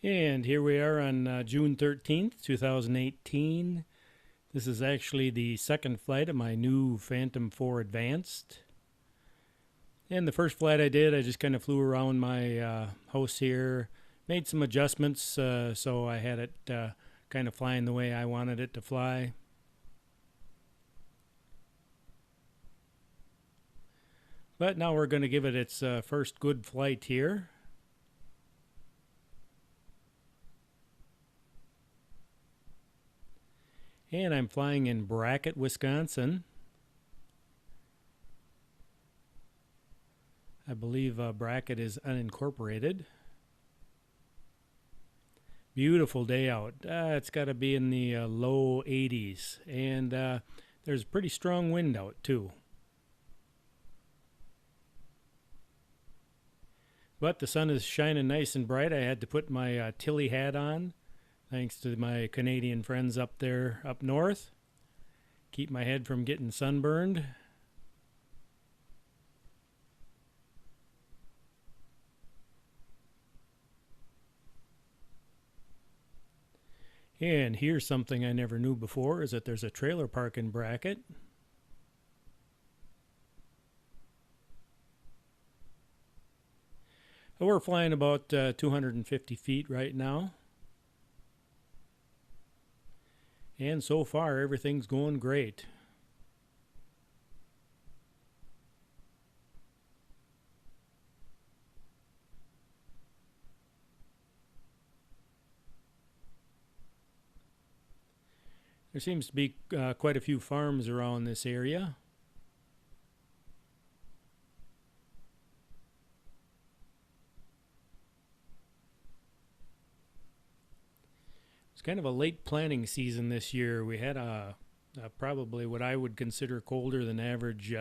And here we are on June 13th, 2018. This is actually the second flight of my new Phantom 4 Advanced. And the first flight I did, I just kind of flew around my house here, made some adjustments so I had it kind of flying the way I wanted it to fly. But now we're going to give it its first good flight here. And I'm flying in Brackett, Wisconsin. I believe Brackett is unincorporated. Beautiful day out. It's got to be in the low 80s. And there's a pretty strong wind out too. But the sun is shining nice and bright. I had to put my Tilly hat on, thanks to my Canadian friends up there up north. Keep my head from getting sunburned. And here's something I never knew before, is that there's a trailer park in Brackett. We're flying about 250 feet right now. And so far, everything's going great. There seems to be quite a few farms around this area. It's kind of a late planting season this year. We had probably what I would consider colder than average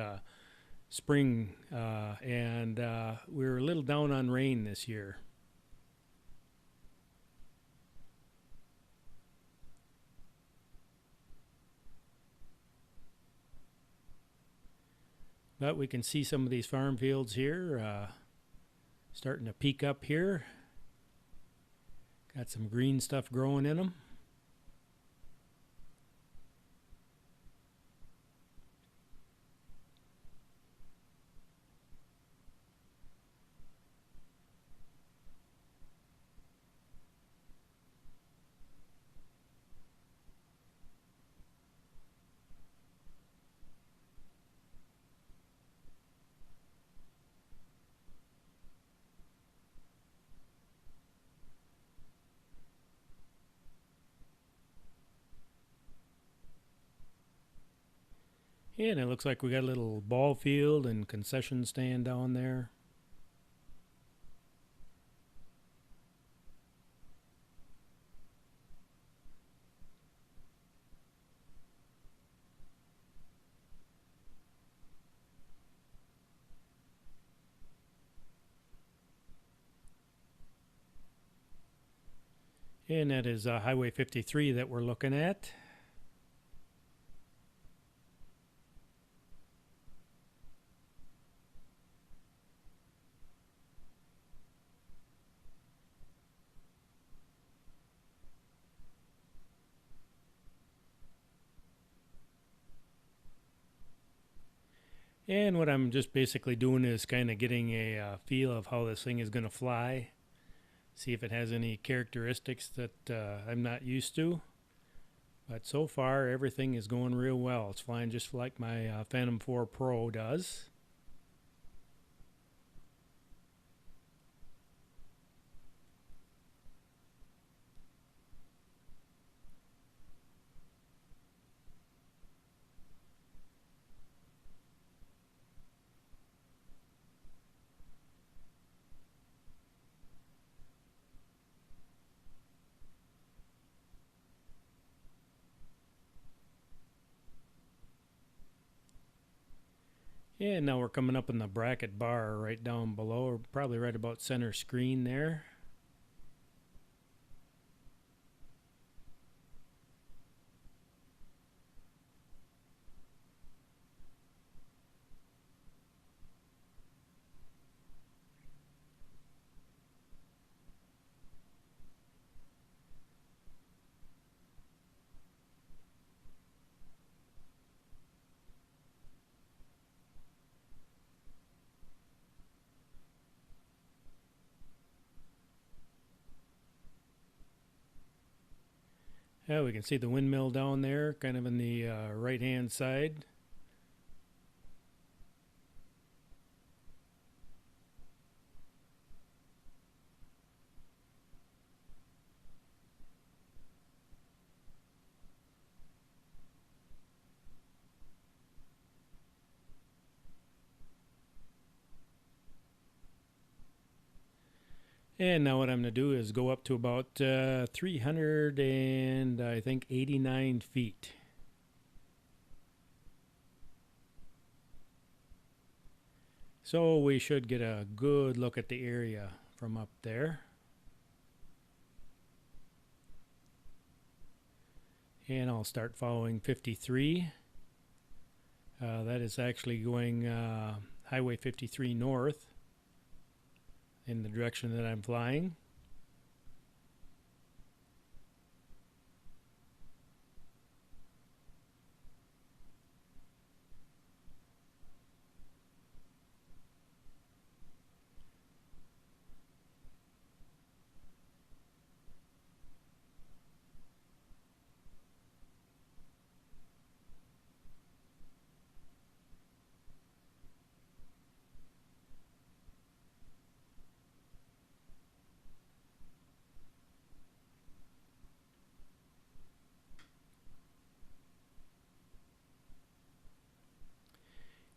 spring, and we were a little down on rain this year. But we can see some of these farm fields here starting to peak up here. Got some green stuff growing in them. And it looks like we got a little ball field and concession stand down there. And that is Highway 53 that we're looking at. And what I'm just basically doing is kind of getting a feel of how this thing is going to fly. See if it has any characteristics that I'm not used to. But so far, everything is going real well. It's flying just like my Phantom 4 Pro does. And now we're coming up in the bracket bar right down below, or probably right about center screen there. Yeah, we can see the windmill down there, kind of in the right-hand side. And now what I'm going to do is go up to about 300 and I think 89 feet. So we should get a good look at the area from up there. And I'll start following 53. That is actually going Highway 53 north in the direction that I'm flying.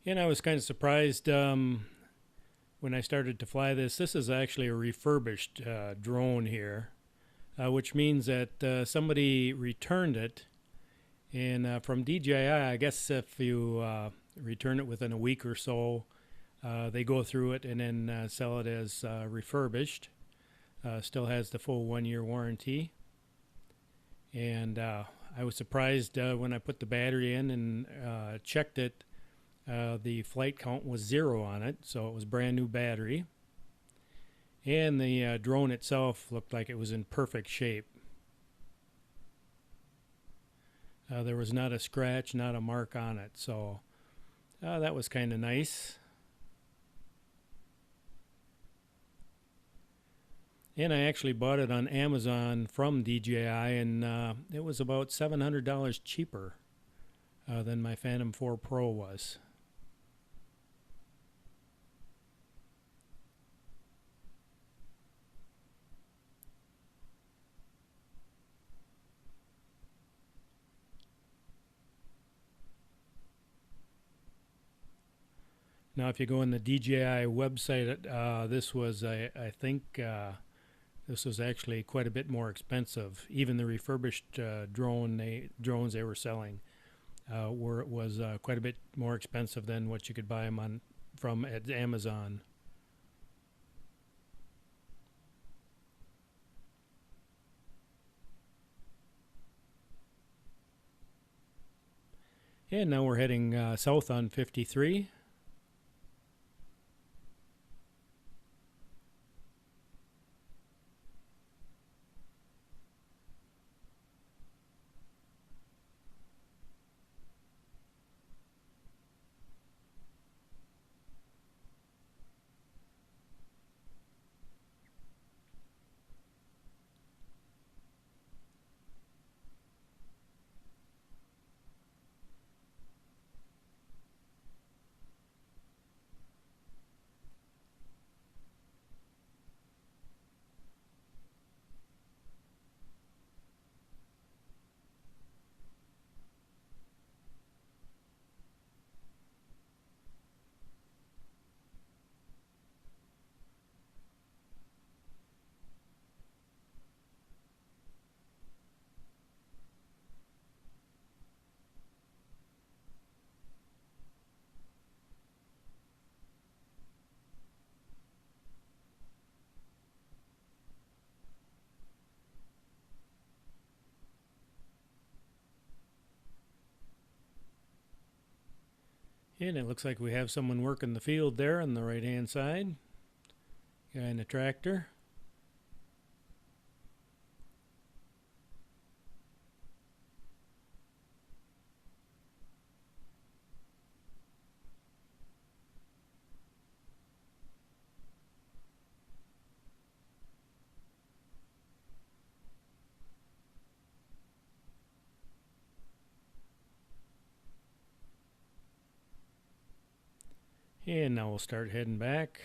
And I was kind of surprised when I started to fly this. This is actually a refurbished drone here, which means that somebody returned it. And from DJI, I guess if you return it within a week or so, they go through it and then sell it as refurbished. Still has the full 1-year warranty. And I was surprised when I put the battery in and checked it. The flight count was 0 on it, so it was brand new battery. And the drone itself looked like it was in perfect shape. There was not a scratch, not a mark on it, so that was kind of nice. And I actually bought it on Amazon from DJI, and it was about $700 cheaper than my Phantom 4 Pro was. Now, if you go on the DJI website, this was, I think, this was actually quite a bit more expensive. Even the refurbished drones they were selling was quite a bit more expensive than what you could buy them from at Amazon. And now we're heading south on 53. And it looks like we have someone working the field there on the right hand side. Guy in the tractor. And now we'll start heading back.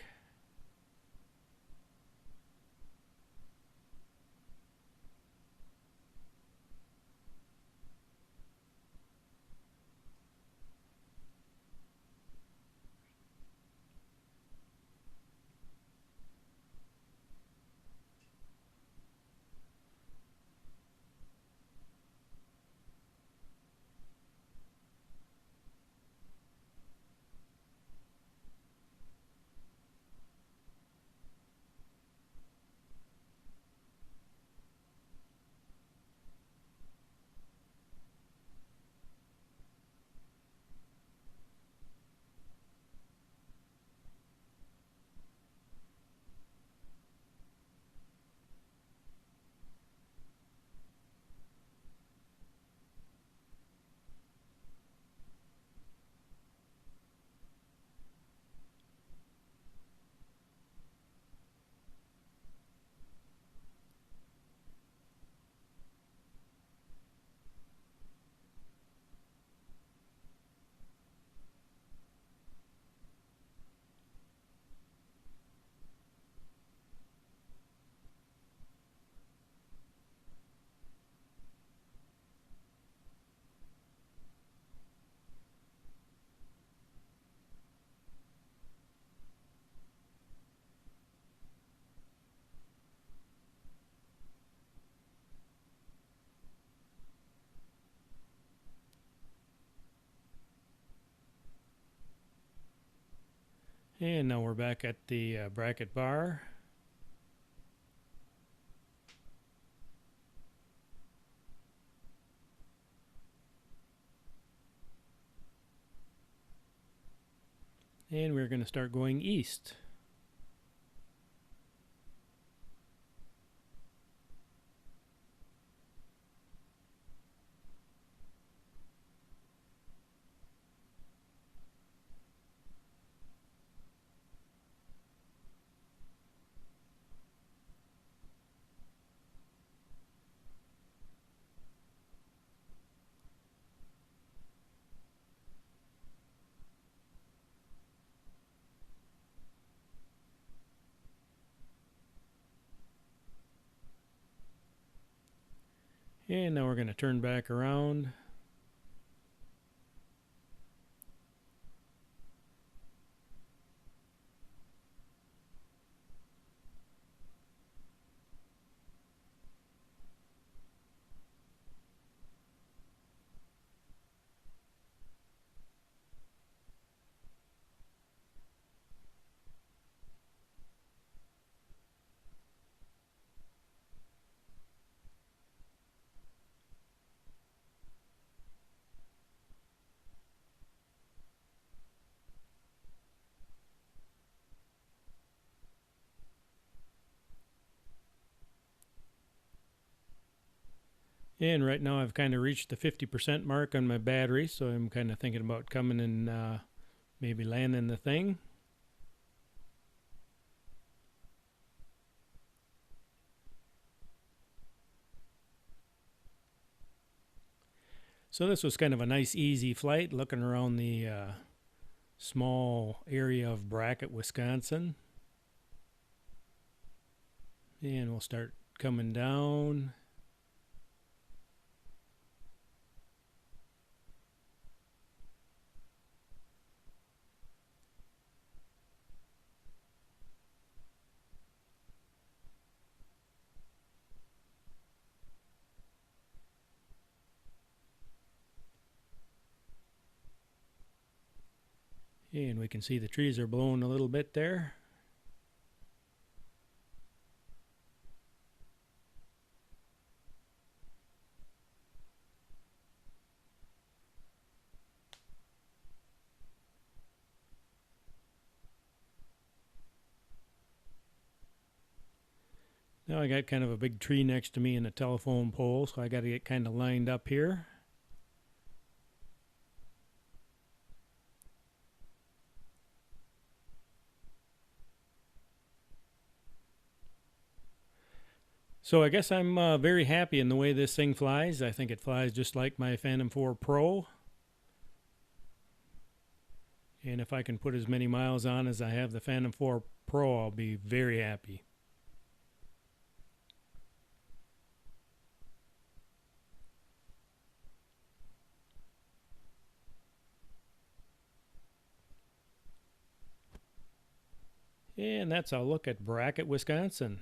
And now we're back at the bracket bar. And we're going to start going east. And now we're going to turn back around. And right now I've kind of reached the 50% mark on my battery, so I'm kind of thinking about coming and maybe landing the thing. So this was kind of a nice easy flight, looking around the small area of Brackett, Wisconsin. And we'll start coming down. And we can see the trees are blowing a little bit there. Now I got kind of a big tree next to me and a telephone pole, so I got to get kind of lined up here. So I guess I'm very happy in the way this thing flies. I think it flies just like my Phantom 4 Pro. And if I can put as many miles on as I have the Phantom 4 Pro, I'll be very happy. And that's a look at Brackett, Wisconsin.